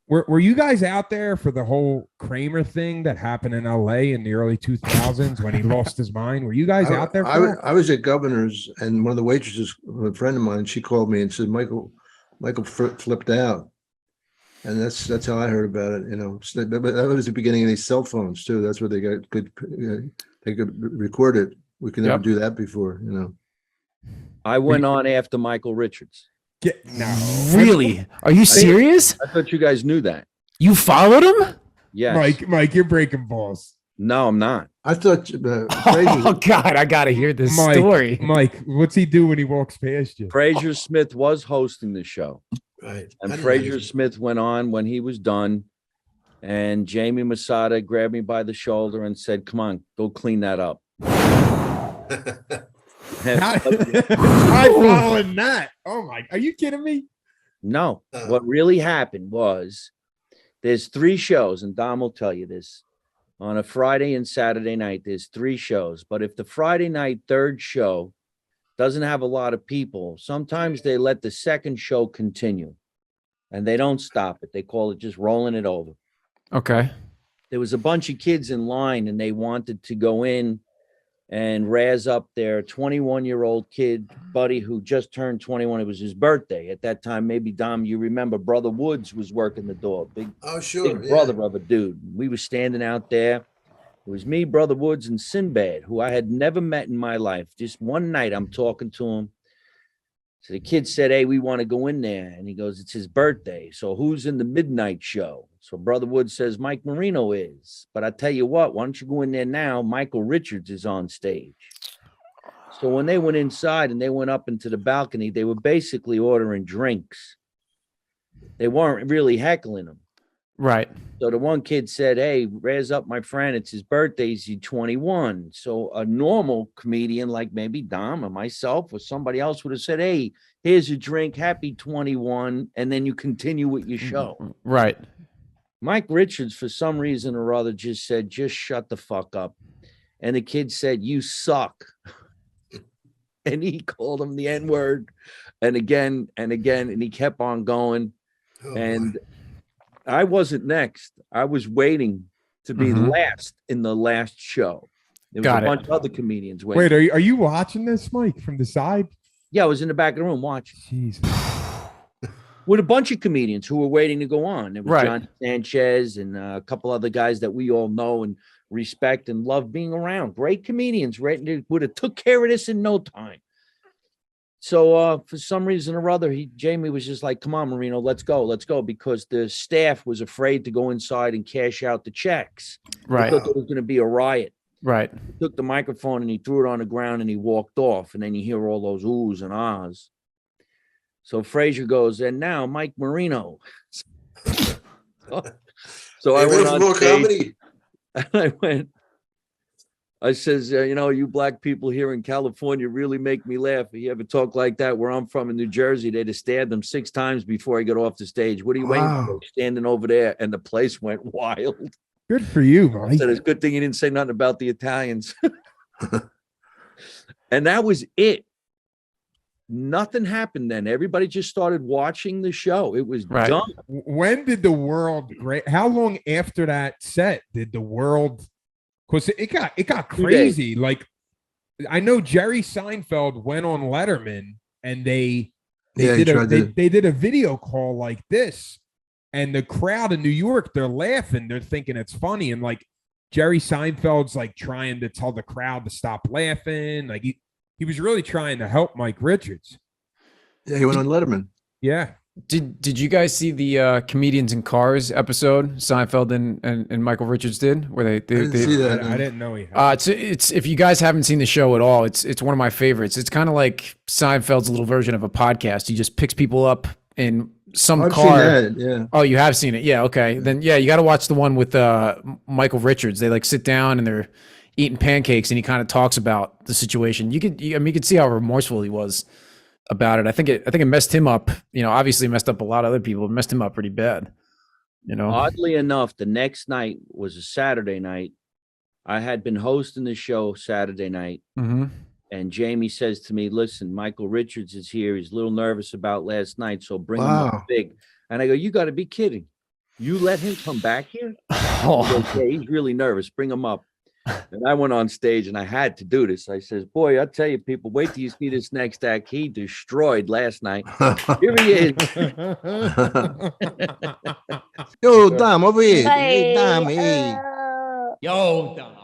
Were you guys out there for the whole Kramer thing that happened in LA in the early 2000s when he lost his mind? Were you guys out there for that? I was at Governor's, and one of the waitresses, a friend of mine, she called me and said Michael flipped out, and that's how I heard about it. So that was the beginning of these cell phones too. That's where they got good. They could record it. We could never do that before. I went on after Michael Richards. No, Really? Are you serious? I thought you guys knew that. You followed him? Yes. Mike, you're breaking balls. No, I'm not. I thought. Oh God, I gotta hear this story. Mike, what's he do when he walks past you? Fraser Smith was hosting the show. Right. And Fraser Smith went on when he was done. And Jamie Masada grabbed me by the shoulder and said, "Come on, go clean that up." I following that. Oh my, are you kidding me? No. What really happened was there's 3 shows, and Dom will tell you this. On a Friday and Saturday night, there's 3 shows. But if the Friday night third show doesn't have a lot of people, sometimes they let the second show continue and they don't stop it. They call it just rolling it over. Okay. There was a bunch of kids in line and they wanted to go in and razz up their 21-year-old kid, buddy, who just turned 21. It was his birthday. At that time, maybe, Dom, you remember Brother Woods was working the door. Big brother of a dude. We were standing out there. It was me, Brother Woods, and Sinbad, who I had never met in my life. Just one night, I'm talking to him. So the kid said, "Hey, we want to go in there." And he goes, "It's his birthday. So who's in the midnight show?" So Brother Woods says, "Mike Marino is. But I tell you what, why don't you go in there now? Michael Richards is on stage." So when they went inside and they went up into the balcony, they were basically ordering drinks. They weren't really heckling him. Right. So the one kid said, "Hey, raise up my friend. It's his birthday. He's 21. So a normal comedian like maybe Dom or myself or somebody else would have said, "Hey, here's a drink. Happy 21." And then you continue with your show. Right. Mike Richards, for some reason or other, just said, "Just shut the fuck up." And the kid said, "You suck." And he called him the N-word and again and again. And he kept on going. I wasn't next. I was waiting to be last in the last show. There was a bunch of other comedians waiting. Wait, are you watching this, Mike, from the side? Yeah, I was in the back of the room watching. Jesus. With a bunch of comedians who were waiting to go on. There was John Sanchez and a couple other guys that we all know and respect and love being around. Great comedians, right? They would have took care of this in no time. So for some reason or other, Jamie was just like, "Come on, Marino, let's go," because the staff was afraid to go inside and cash out the checks. Right. They thought there was going to be a riot. Right. He took the microphone and he threw it on the ground and he walked off. And then you hear all those oohs and ahs. So Fraser goes, "And now Mike Marino." So I went on stage and I says, "You black people here in California really make me laugh. If you ever talk like that where I'm from in New Jersey, they'd have stabbed them 6 times before I got off the stage. What are you waiting for?" Standing over there, and the place went wild. Good for you, Mike. I said, "It's a good thing you didn't say nothing about the Italians." And that was it. Nothing happened then. Everybody just started watching the show. It was done. When did the world how long after that set did the world, because it got crazy. Like, I know Jerry Seinfeld went on Letterman and they did a video call like this, and the crowd in New York, they're laughing, they're thinking it's funny, and like Jerry Seinfeld's like trying to tell the crowd to stop laughing. Like he was really trying to help Mike Richards. Yeah, he went on Letterman. Yeah. Did you guys see the Comedians in Cars episode Seinfeld and Michael Richards did, where they didn't see that. I didn't know he had. It's if you guys haven't seen the show at all, it's one of my favorites. It's kind of like Seinfeld's little version of a podcast. He just picks people up in some car. Seen that, yeah. Oh, you have seen it? Yeah. Okay. Then yeah, you got to watch the one with Michael Richards. They like sit down and they're eating pancakes, and he kind of talks about the situation. You could see how remorseful he was about it. I think it messed him up. Obviously messed up a lot of other people. It messed him up pretty bad. Oddly enough, the next night was a Saturday night. I had been hosting the show Saturday night, and Jamie says to me, "Listen, Michael Richards is here. He's a little nervous about last night, so bring him up big." And I go, "You got to be kidding." You let him come back here? He Oh, goes, yeah, he's really nervous. Bring him up. And I went on stage and I had to do this. I says, boy, I tell you, people, wait till you see this next act. He destroyed last night. Here he is. Yo, Dom, over here. Hey, Dom, hey. Yo, Dom.